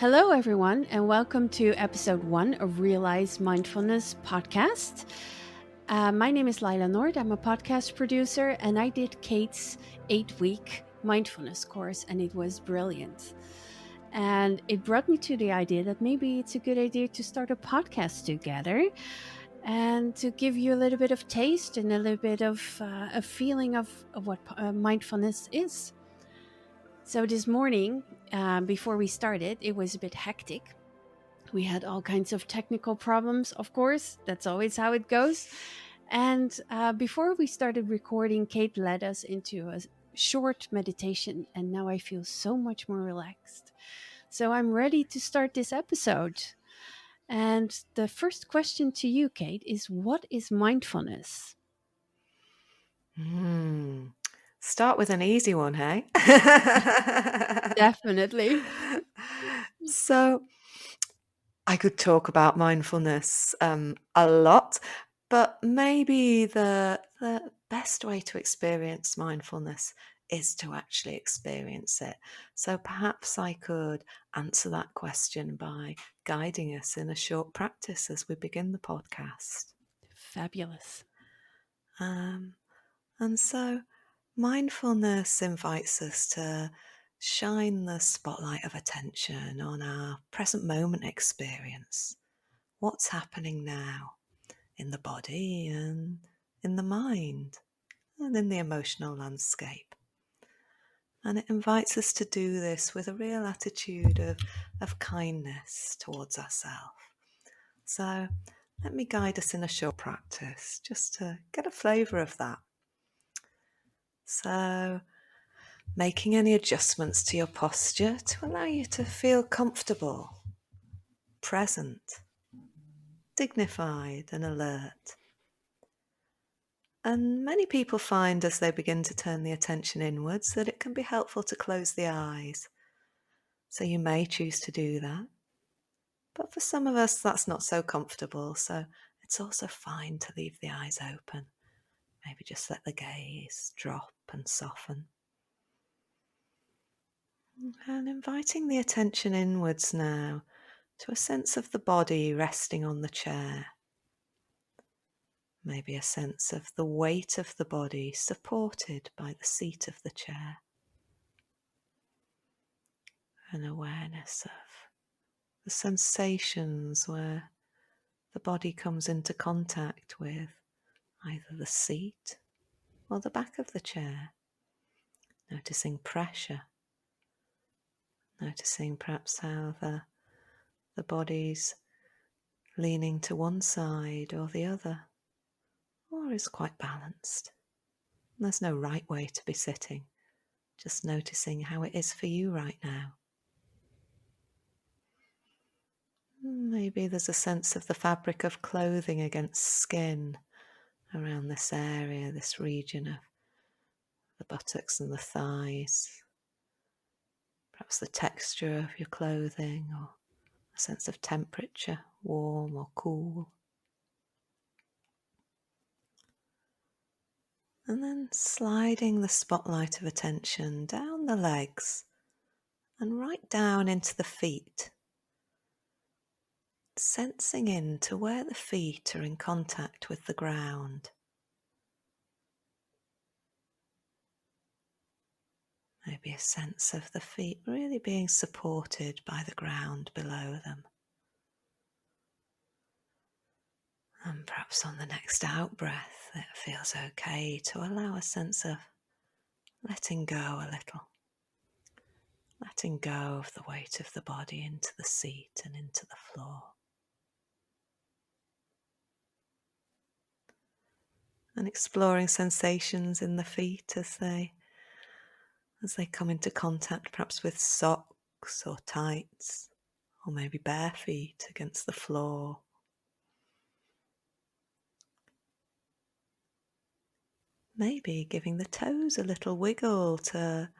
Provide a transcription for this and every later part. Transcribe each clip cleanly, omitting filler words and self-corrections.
Hello, everyone, and welcome to episode 1 of Realize Mindfulness podcast. My name is Laila Nord. I'm a podcast producer, and I did Kate's 8-week mindfulness course, and it was brilliant. And it brought me to the idea that maybe it's a good idea to start a podcast together and to give you a little bit of taste and a little bit of a feeling of what mindfulness is. So this morning, before we started, it was a bit hectic. We had all kinds of technical problems, of course. That's always how it goes. And before we started recording, Kate led us into a short meditation, and now I feel so much more relaxed. So I'm ready to start this episode. And the first question to you, Kate, is what is mindfulness? Start with an easy one, hey? Definitely. So, I could talk about mindfulness a lot, but maybe the best way to experience mindfulness is to actually experience it. So perhaps I could answer that question by guiding us in a short practice as we begin the podcast. Fabulous. And so mindfulness invites us to shine the spotlight of attention on our present moment experience. What's happening now in the body and in the mind and in the emotional landscape. And it invites us to do this with a real attitude of kindness towards ourselves. So let me guide us in a short practice just to get a flavour of that. So making any adjustments to your posture to allow you to feel comfortable, present, dignified and alert. And many people find as they begin to turn the attention inwards that it can be helpful to close the eyes. So you may choose to do that. But for some of us, that's not so comfortable. So it's also fine to leave the eyes open. Maybe just let the gaze drop and soften. And inviting the attention inwards now to a sense of the body resting on the chair. Maybe a sense of the weight of the body supported by the seat of the chair. An awareness of the sensations where the body comes into contact with either the seat or the back of the chair. Noticing pressure. Noticing perhaps how the body's leaning to one side or the other, or is quite balanced. There's no right way to be sitting, just noticing how it is for you right now. Maybe there's a sense of the fabric of clothing against skin around this area, this region of the buttocks and the thighs. Perhaps the texture of your clothing or a sense of temperature, warm or cool. And then sliding the spotlight of attention down the legs and right down into the feet. Sensing into where the feet are in contact with the ground. Maybe a sense of the feet really being supported by the ground below them. And perhaps on the next out breath, it feels okay to allow a sense of letting go a little. Letting go of the weight of the body into the seat and into the floor. And exploring sensations in the feet as they come into contact perhaps with socks or tights, or maybe bare feet against the floor. Maybe giving the toes a little wiggle to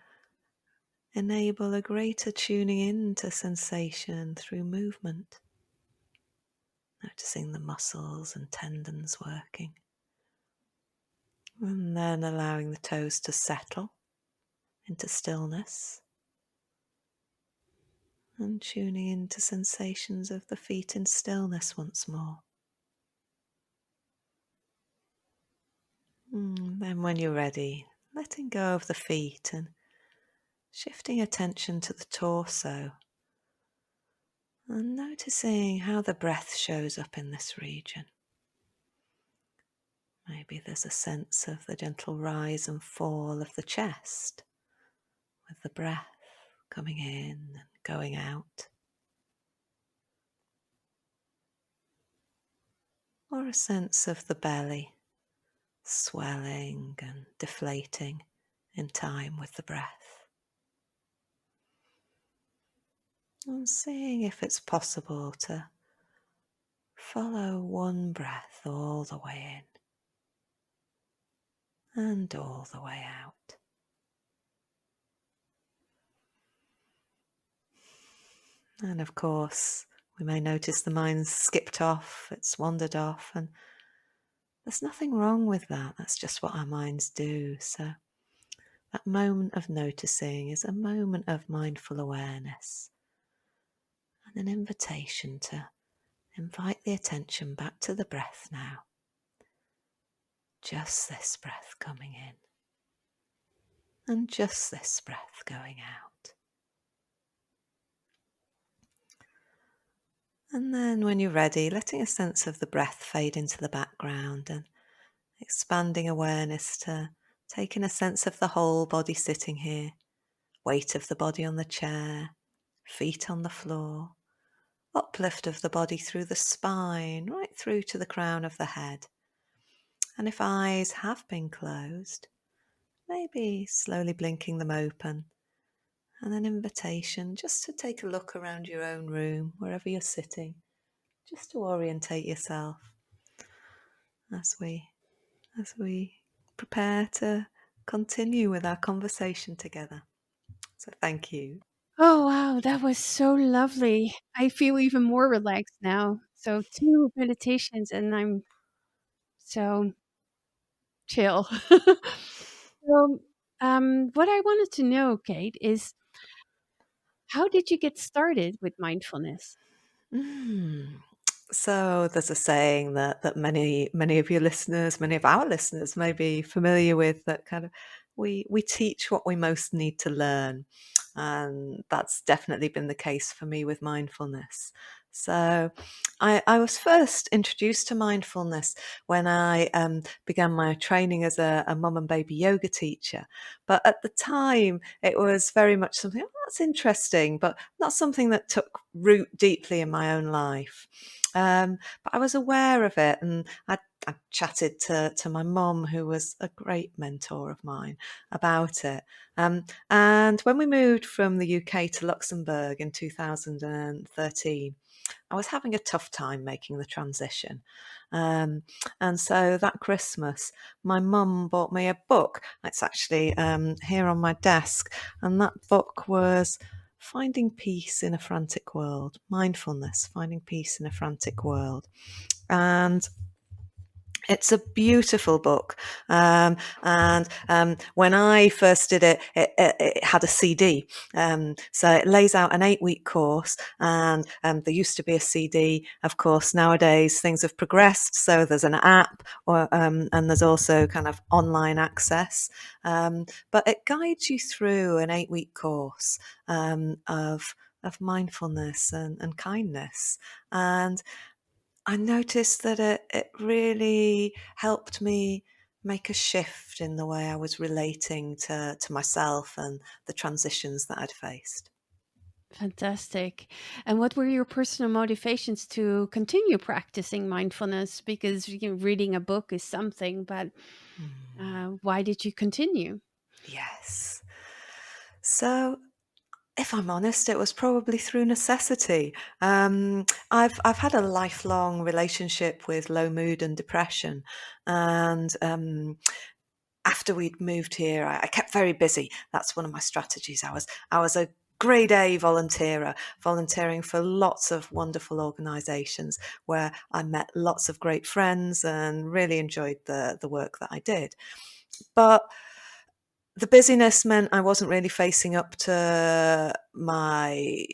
enable a greater tuning into sensation through movement. Noticing the muscles and tendons working. And then allowing the toes to settle into stillness. and tuning into sensations of the feet in stillness once more. Then when you're ready, letting go of the feet and shifting attention to the torso and noticing how the breath shows up in this region. Maybe there's a sense of the gentle rise and fall of the chest with the breath coming in and going out. Or a sense of the belly swelling and deflating in time with the breath. And seeing if it's possible to follow one breath all the way in and all the way out. And of course, we may notice the mind's skipped off, it's wandered off, and there's nothing wrong with that. That's just what our minds do. So that moment of noticing is a moment of mindful awareness and an invitation to invite the attention back to the breath now. Just this breath coming in and just this breath going out. And then when you're ready, letting a sense of the breath fade into the background and expanding awareness to taking a sense of the whole body sitting here, weight of the body on the chair, feet on the floor, uplift of the body through the spine, right through to the crown of the head. And if eyes have been closed, maybe slowly blinking them open, and an invitation just to take a look around your own room, wherever you're sitting, just to orientate yourself as we prepare to continue with our conversation together. So thank you. Oh, wow, that was so lovely. I feel even more relaxed now. So, 2 meditations, and I'm so chill. So, what I wanted to know, Kate, is how did you get started with mindfulness? Mm. So there's a saying that many of your listeners, many of our listeners may be familiar with, that kind of we teach what we most need to learn. And that's definitely been the case for me with mindfulness. So I was first introduced to mindfulness when I began my training as a mum and baby yoga teacher. But at the time, it was very much something, oh, that's interesting, but not something that took root deeply in my own life. But I was aware of it, and I chatted to my mum, who was a great mentor of mine, about it. And when we moved from the UK to Luxembourg in 2013, I was having a tough time making the transition. And so that Christmas, my mum bought me a book. It's actually here on my desk. And that book was Finding Peace in a Frantic World, Mindfulness, Finding Peace in a Frantic World. And it's a beautiful book. And when I first did it, it had a CD. So it lays out an 8-week course, and there used to be a CD. Of course, nowadays things have progressed. So there's an app, and there's also kind of online access. But it guides you through an 8-week course of mindfulness and kindness. And I noticed that it really helped me make a shift in the way I was relating to myself and the transitions that I'd faced. Fantastic. And what were your personal motivations to continue practicing mindfulness? Because reading a book is something, but why did you continue? Yes. So, if I'm honest, it was probably through necessity. I've had a lifelong relationship with low mood and depression, and after we'd moved here, I kept very busy. That's one of my strategies. I was a grade A volunteer, volunteering for lots of wonderful organisations where I met lots of great friends and really enjoyed the work that I did. But the busyness meant I wasn't really facing up to my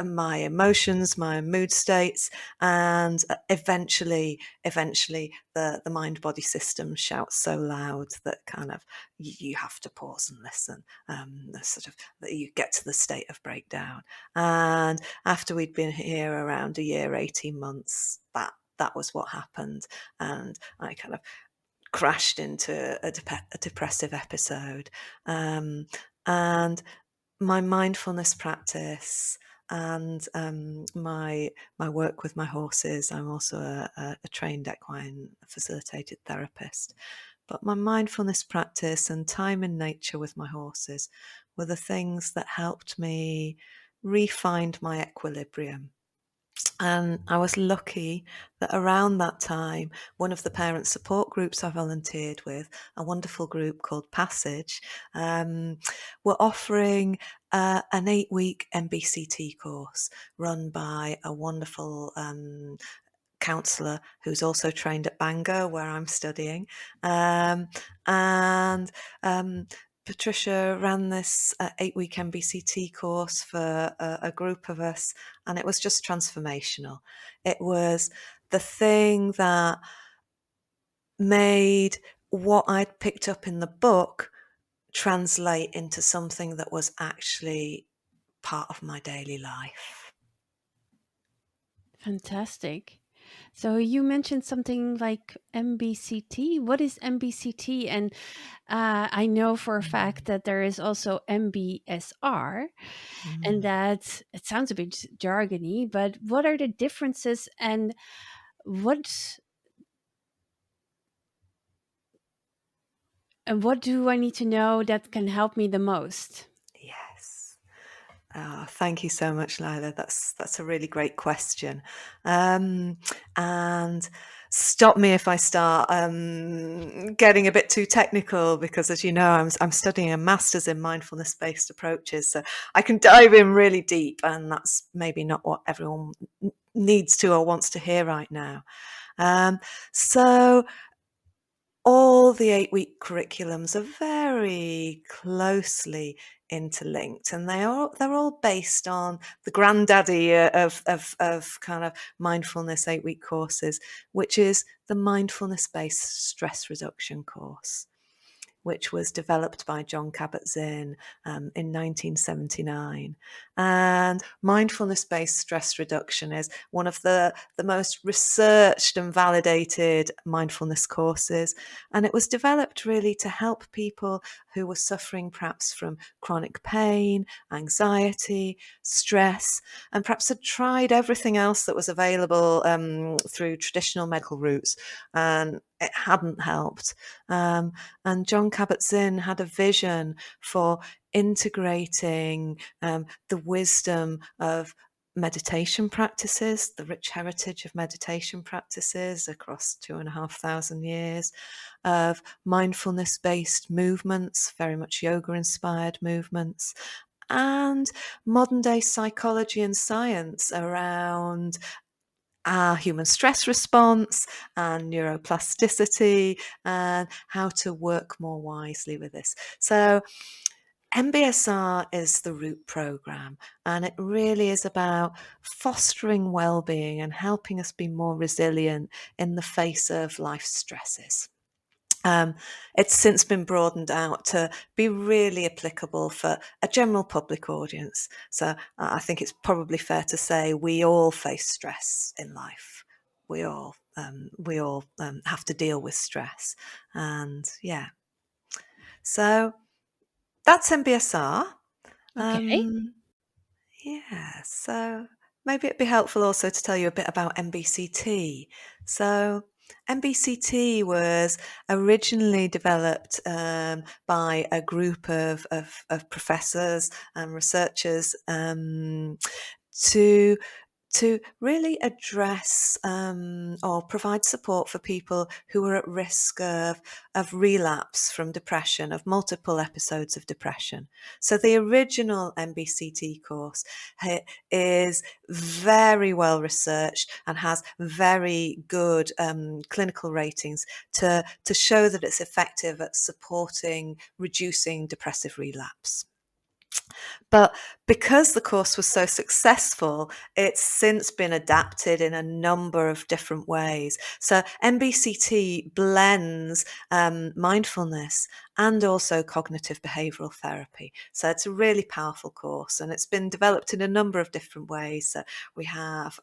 my emotions, my mood states, and eventually the mind body system shouts so loud that kind of you have to pause and listen. Sort of you get to the state of breakdown. And after we'd been here around a year, 18 months, that was what happened, and I kind of crashed into a depressive episode. And my mindfulness practice and my work with my horses. I'm also a trained equine facilitated therapist. But my mindfulness practice and time in nature with my horses were the things that helped me re-find my equilibrium. And I was lucky that around that time, one of the parent support groups I volunteered with, a wonderful group called Passage, were offering an 8-week MBCT course run by a wonderful counsellor who's also trained at Bangor, where I'm studying. And Patricia ran this 8-week MBCT course for a group of us, and it was just transformational. It was the thing that made what I'd picked up in the book translate into something that was actually part of my daily life. Fantastic. So you mentioned something like MBCT. What is MBCT? And I know for a fact that there is also MBSR, and that it sounds a bit jargony, but what are the differences, and what do I need to know that can help me the most? Yes. Thank you so much, Lila. That's a really great question. And stop me if I start getting a bit too technical, because, as you know, I'm studying a master's in mindfulness-based approaches, so I can dive in really deep, and that's maybe not what everyone needs to or wants to hear right now. So all the 8-week curriculums are very closely interlinked, and they're all based on the granddaddy of kind of mindfulness 8-week courses, which is the Mindfulness-Based Stress Reduction course, which was developed by Jon Kabat-Zinn in 1979. And mindfulness-based stress reduction is one of the most researched and validated mindfulness courses. And it was developed really to help people who were suffering perhaps from chronic pain, anxiety, stress, and perhaps had tried everything else that was available through traditional medical routes, and it hadn't helped. And Jon Kabat-Zinn had a vision for integrating the wisdom of meditation practices, the rich heritage of meditation practices across 2,500 years, of mindfulness-based movements, very much yoga-inspired movements, and modern-day psychology and science around our human stress response and neuroplasticity and how to work more wisely with this. So MBSR is the root program, and it really is about fostering well-being and helping us be more resilient in the face of life stresses. It's since been broadened out to be really applicable for a general public audience. So I think it's probably fair to say we all face stress in life. We all have to deal with stress, and yeah. So that's MBSR. Okay. Yeah, so maybe it'd be helpful also to tell you a bit about MBCT. So MBCT was originally developed by a group of professors and researchers to really address or provide support for people who are at risk of relapse from depression, of multiple episodes of depression. So the original MBCT course is very well researched and has very good clinical ratings to show that it's effective at supporting reducing depressive relapse. But because the course was so successful, it's since been adapted in a number of different ways. So MBCT blends mindfulness and also cognitive behavioral therapy. So it's a really powerful course, and it's been developed in a number of different ways. So we have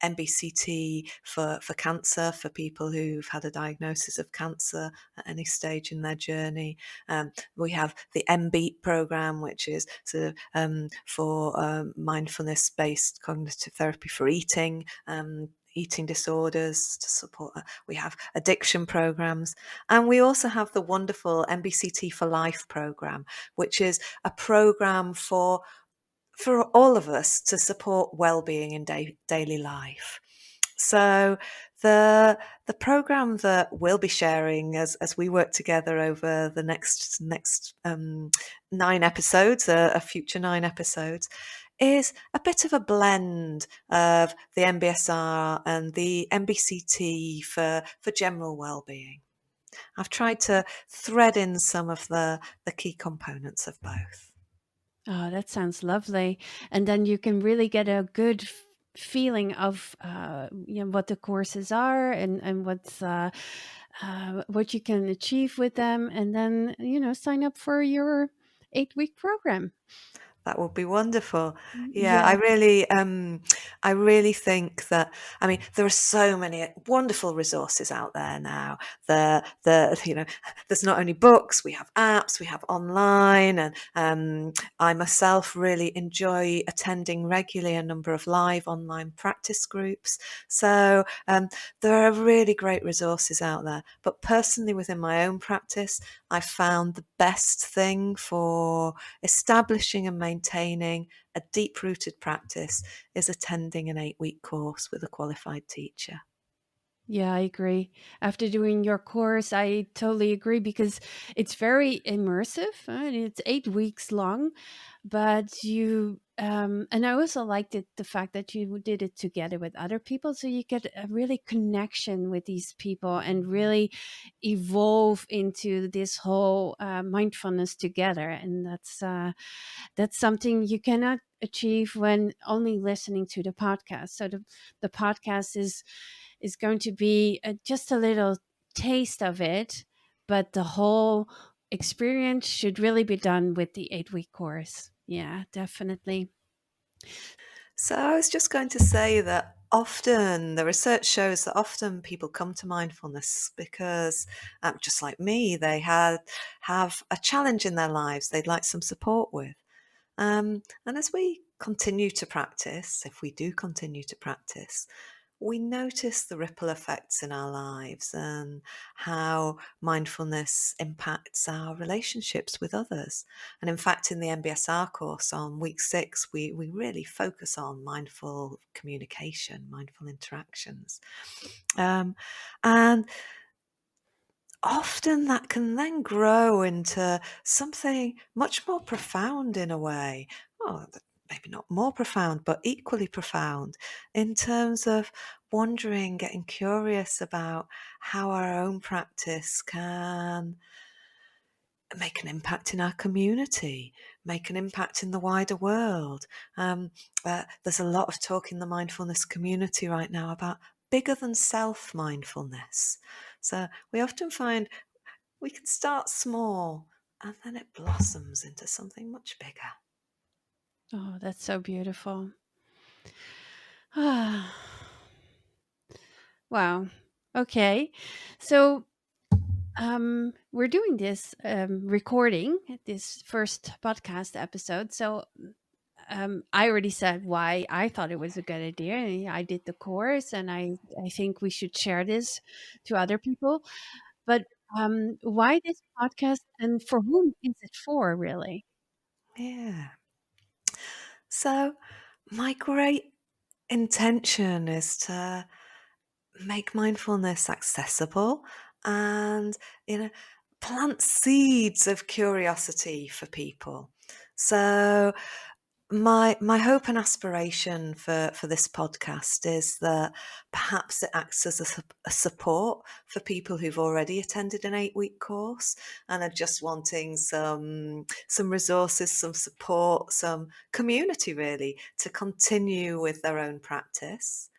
MBCT for cancer, for people who've had a diagnosis of cancer at any stage in their journey. We have the MBEAT program, which is sort of for mindfulness-based cognitive therapy for eating disorders to support. We have addiction programs, and we also have the wonderful MBCT for Life program, which is a program for all of us to support well-being in daily life. So the program that we'll be sharing as we work together over the next 9 episodes, a future 9 episodes, is a bit of a blend of the MBSR and the MBCT for general well-being. I've tried to thread in some of the key components of both. Oh, that sounds lovely. And then you can really get a good feeling of what the courses are, and what you can achieve with them, and then sign up for your 8-week program. That would be wonderful. Yeah, Yeah. I really think that, I mean, there are so many wonderful resources out there now. There's not only books, we have apps, we have online, and I myself really enjoy attending regularly a number of live online practice groups. So there are really great resources out there. But personally, within my own practice, I found the best thing for establishing and maintaining a deep-rooted practice is attending an 8-week course with a qualified teacher. Yeah, I agree. After doing your course, I totally agree, because it's very immersive. It's 8 weeks long, but and I also liked it, the fact that you did it together with other people, so you get a really connection with these people and really evolve into this whole mindfulness together. And that's something you cannot achieve when only listening to the podcast. So the podcast is going to be just a little taste of it, but the whole experience should really be done with the 8-week course. Yeah, definitely. So I was just going to say that often the research shows that often people come to mindfulness because, just like me, they have a challenge in their lives they'd like some support with. And as we continue to practice, if we do continue to practice, we notice the ripple effects in our lives and how mindfulness impacts our relationships with others. And in fact, in the MBSR course on week 6, we really focus on mindful communication, mindful interactions. Um, and often that can then grow into something much more profound in a way. Oh, maybe not more profound, but equally profound in terms of wondering, getting curious about how our own practice can make an impact in our community, make an impact in the wider world. There's a lot of talk in the mindfulness community right now about bigger than self mindfulness. So we often find we can start small and then it blossoms into something much bigger. Oh, that's so beautiful. Ah, wow. Okay. So we're doing this recording, this first podcast episode. So I already said why I thought it was a good idea. I did the course, and I think we should share this to other people. But why this podcast, and for whom is it for, really? Yeah. So, my great intention is to make mindfulness accessible and, you know, plant seeds of curiosity for people. So, My hope and aspiration for this podcast is that perhaps it acts as a support for people who've already attended an 8-week course and are just wanting some resources, some support, some community really to continue with their own practice.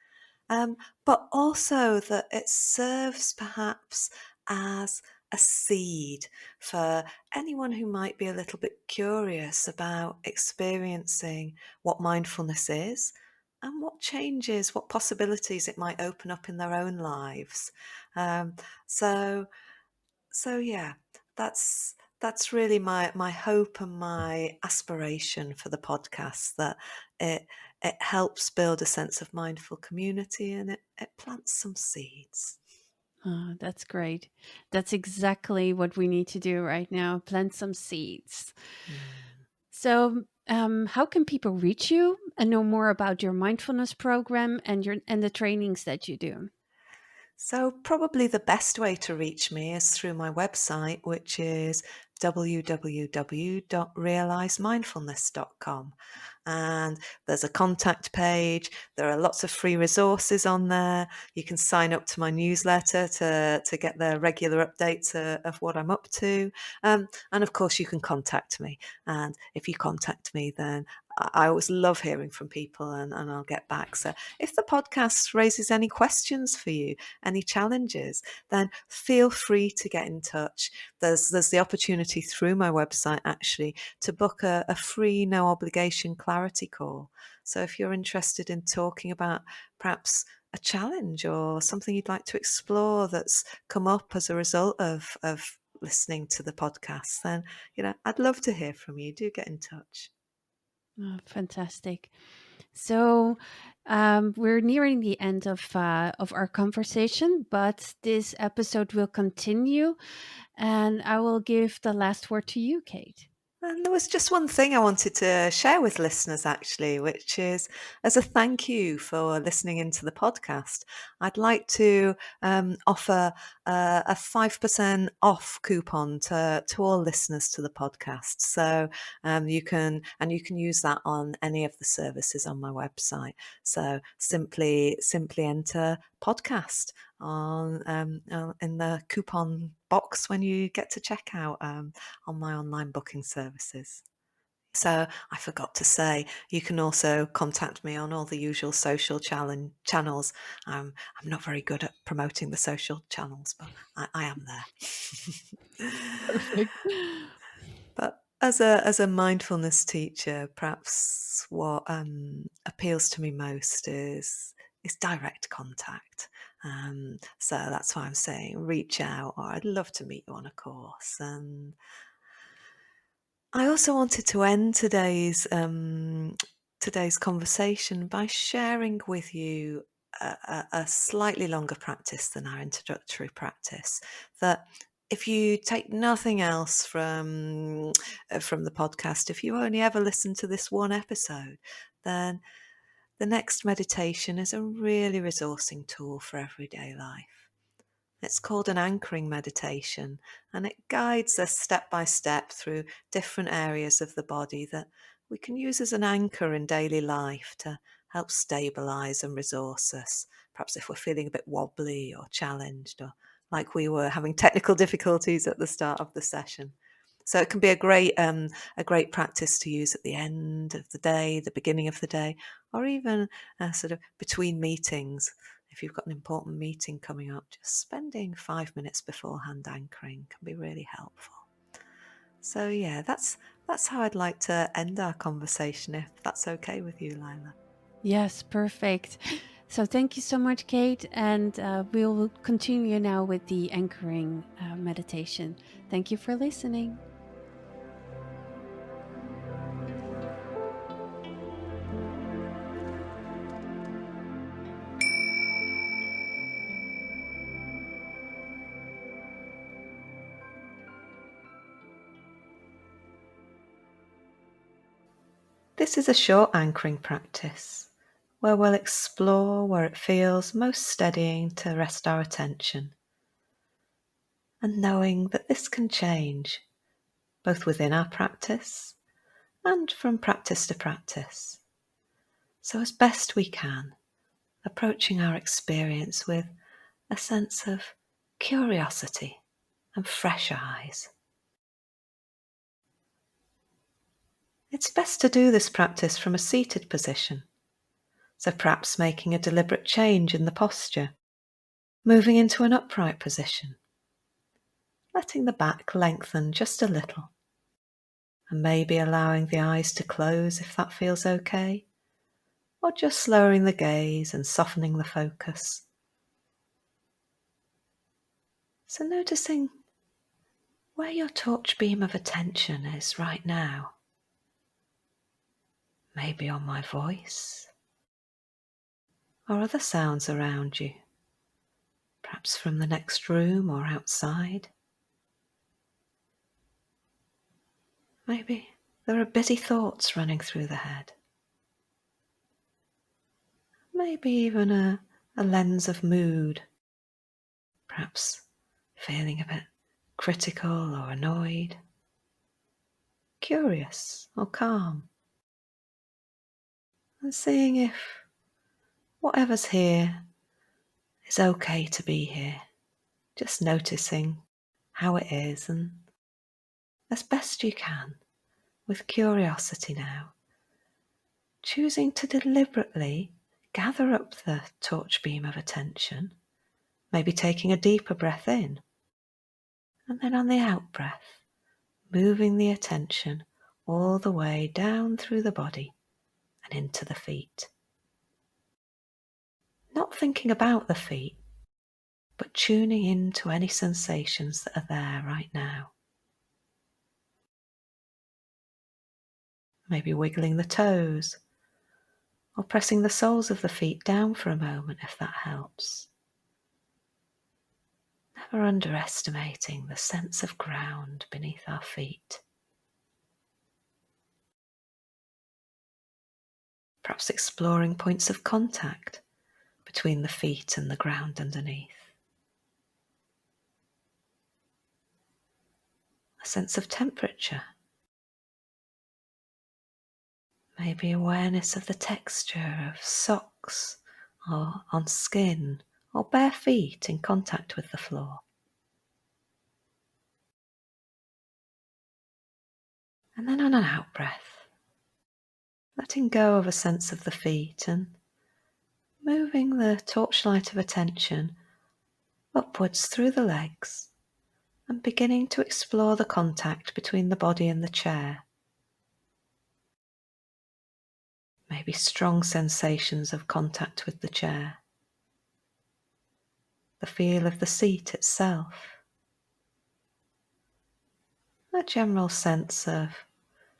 Um, but also that it serves perhaps as a seed for anyone who might be a little bit curious about experiencing what mindfulness is and what changes, what possibilities it might open up in their own lives. Um, so so yeah, that's really my hope and my aspiration for the podcast, that it it helps build a sense of mindful community and it plants some seeds. Oh, that's great. That's exactly what we need to do right now, plant some seeds. Mm. So, how can people reach you and know more about your mindfulness program and the trainings that you do? So, probably the best way to reach me is through my website, which is www.realisemindfulness.com. And there's a contact page. There are lots of free resources on there. You can sign up to my newsletter to get the regular updates of what I'm up to. And of course, you can contact me. And if you contact me, then I always love hearing from people and I'll get back. So if the podcast raises any questions for you, any challenges, then feel free to get in touch. There's the opportunity through my website actually to book a free, no obligation clarity call. So if you're interested in talking about perhaps a challenge or something you'd like to explore that's come up as a result of listening to the podcast, then I'd love to hear from you. Do get in touch. Oh, fantastic. So, we're nearing the end of our conversation, but this episode will continue, and I will give the last word to you, Kate. And there was just one thing I wanted to share with listeners, actually, which is as a thank you for listening into the podcast, I'd like to offer a 5% off coupon to all listeners to the podcast. So you can use that on any of the services on my website. So simply enter podcast in the coupon box when you get to checkout on my online booking services. So I forgot to say, you can also contact me on all the usual social channels. I'm not very good at promoting the social channels, but I am there. Perfect. But as a mindfulness teacher, perhaps what appeals to me most is direct contact. So that's why I'm saying reach out, or I'd love to meet you on a course. And I also wanted to end today's conversation by sharing with you a slightly longer practice than our introductory practice. That if you take nothing else from the podcast, if you only ever listen to this one episode, then the next meditation is a really resourcing tool for everyday life. It's called an anchoring meditation, and it guides us step by step through different areas of the body that we can use as an anchor in daily life to help stabilize and resource us. Perhaps if we're feeling a bit wobbly or challenged, or like we were having technical difficulties at the start of the session. So it can be a great practice to use at the end of the day, the beginning of the day, or even sort of between meetings. If you've got an important meeting coming up, just spending 5 minutes beforehand anchoring can be really helpful. So yeah, that's how I'd like to end our conversation, if that's okay with you, Lila. Yes, perfect. So, thank you so much, Kate, and we'll continue now with the anchoring meditation. Thank you for listening. This is a short anchoring practice where we'll explore where it feels most steadying to rest our attention, and knowing that this can change both within our practice and from practice to practice. So as best we can, approaching our experience with a sense of curiosity and fresh eyes. It's best to do this practice from a seated position, so perhaps making a deliberate change in the posture, moving into an upright position, letting the back lengthen just a little, and maybe allowing the eyes to close if that feels okay, or just lowering the gaze and softening the focus. So noticing where your torch beam of attention is right now. Maybe on my voice, or other sounds around you, perhaps from the next room or outside. Maybe there are busy thoughts running through the head. Maybe even a lens of mood, perhaps feeling a bit critical or annoyed, curious or calm, and seeing if whatever's here is okay to be here, just noticing how it is, and as best you can, with curiosity now, choosing to deliberately gather up the torch beam of attention, maybe taking a deeper breath in, and then on the out breath, moving the attention all the way down through the body and into the feet. Not thinking about the feet, but tuning into any sensations that are there right now. Maybe wiggling the toes, or pressing the soles of the feet down for a moment if that helps. Never underestimating the sense of ground beneath our feet. Perhaps exploring points of contact between the feet and the ground underneath. A sense of temperature. Maybe awareness of the texture of socks or on skin or bare feet in contact with the floor. And then on an out breath, letting go of a sense of the feet and moving the torchlight of attention upwards through the legs and beginning to explore the contact between the body and the chair. Maybe strong sensations of contact with the chair, the feel of the seat itself, a general sense of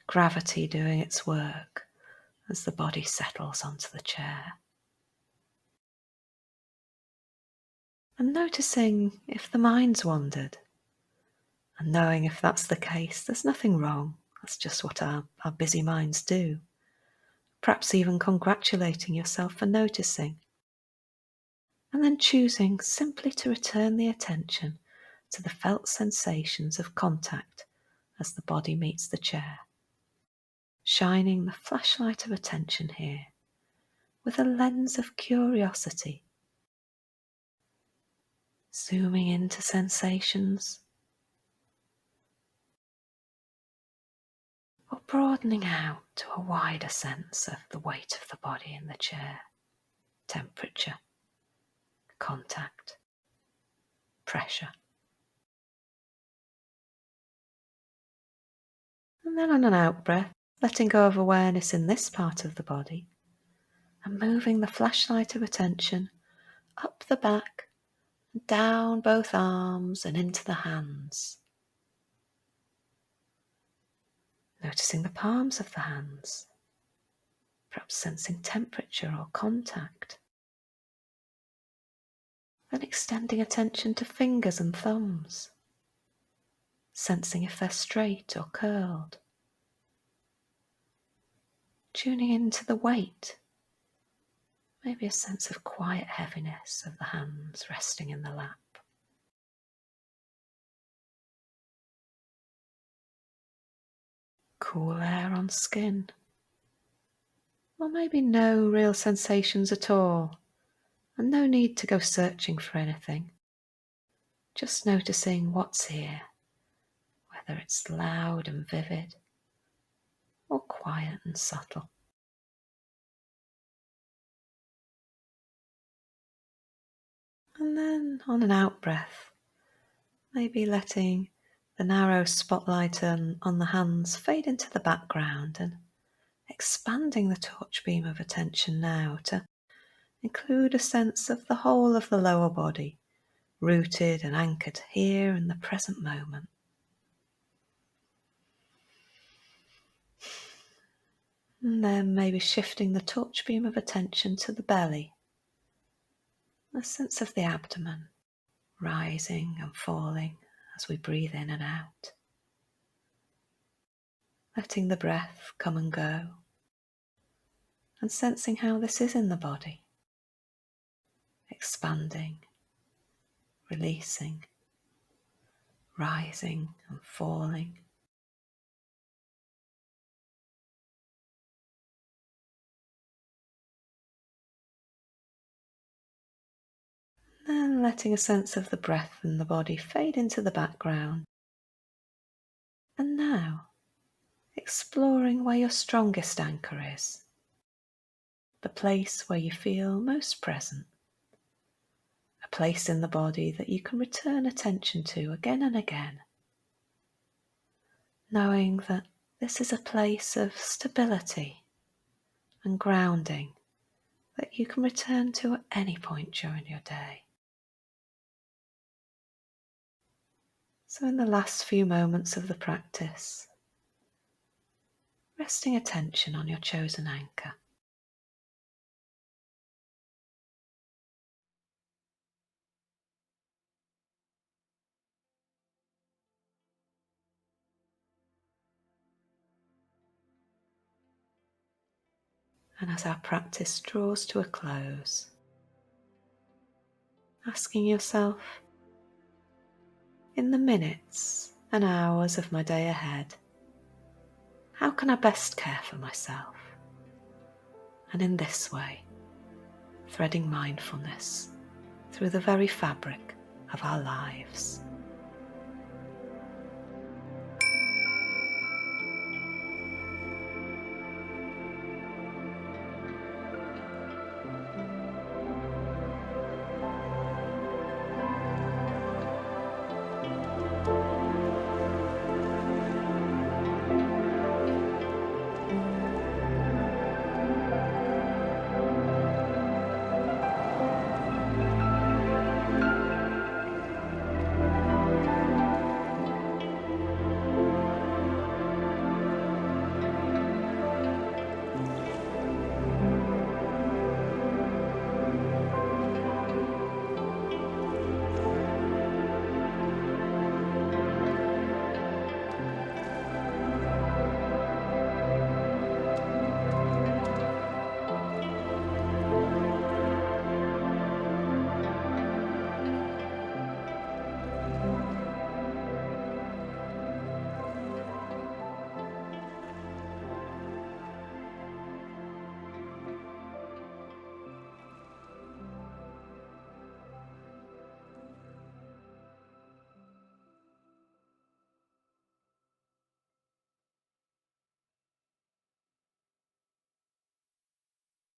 gravity doing its work as the body settles onto the chair. And noticing if the mind's wandered, and knowing if that's the case, there's nothing wrong. That's just what our busy minds do. Perhaps even congratulating yourself for noticing, and then choosing simply to return the attention to the felt sensations of contact as the body meets the chair, shining the flashlight of attention here with a lens of curiosity, zooming into sensations or broadening out to a wider sense of the weight of the body in the chair, temperature, contact, pressure. And then on an out breath, letting go of awareness in this part of the body and moving the flashlight of attention up the back, down both arms and into the hands. Noticing the palms of the hands, perhaps sensing temperature or contact. Then extending attention to fingers and thumbs, sensing if they're straight or curled. Tuning into the weight, maybe a sense of quiet heaviness of the hands resting in the lap. cool air on skin. Or maybe no real sensations at all, and no need to go searching for anything. Just noticing what's here, whether it's loud and vivid or quiet and subtle. And then on an out breath, maybe letting the narrow spotlight on the hands fade into the background and expanding the torch beam of attention now to include a sense of the whole of the lower body, rooted and anchored here in the present moment. And then maybe shifting the torch beam of attention to the belly, a sense of the abdomen rising and falling as we breathe in and out. Letting the breath come and go, and sensing how this is in the body. Expanding, releasing, rising and falling. Then letting a sense of the breath in the body fade into the background. And now, exploring where your strongest anchor is, the place where you feel most present, a place in the body that you can return attention to again and again, knowing that this is a place of stability and grounding that you can return to at any point during your day. So in the last few moments of the practice, resting attention on your chosen anchor. And as our practice draws to a close, asking yourself, in the minutes and hours of my day ahead, how can I best care for myself? And in this way, threading mindfulness through the very fabric of our lives.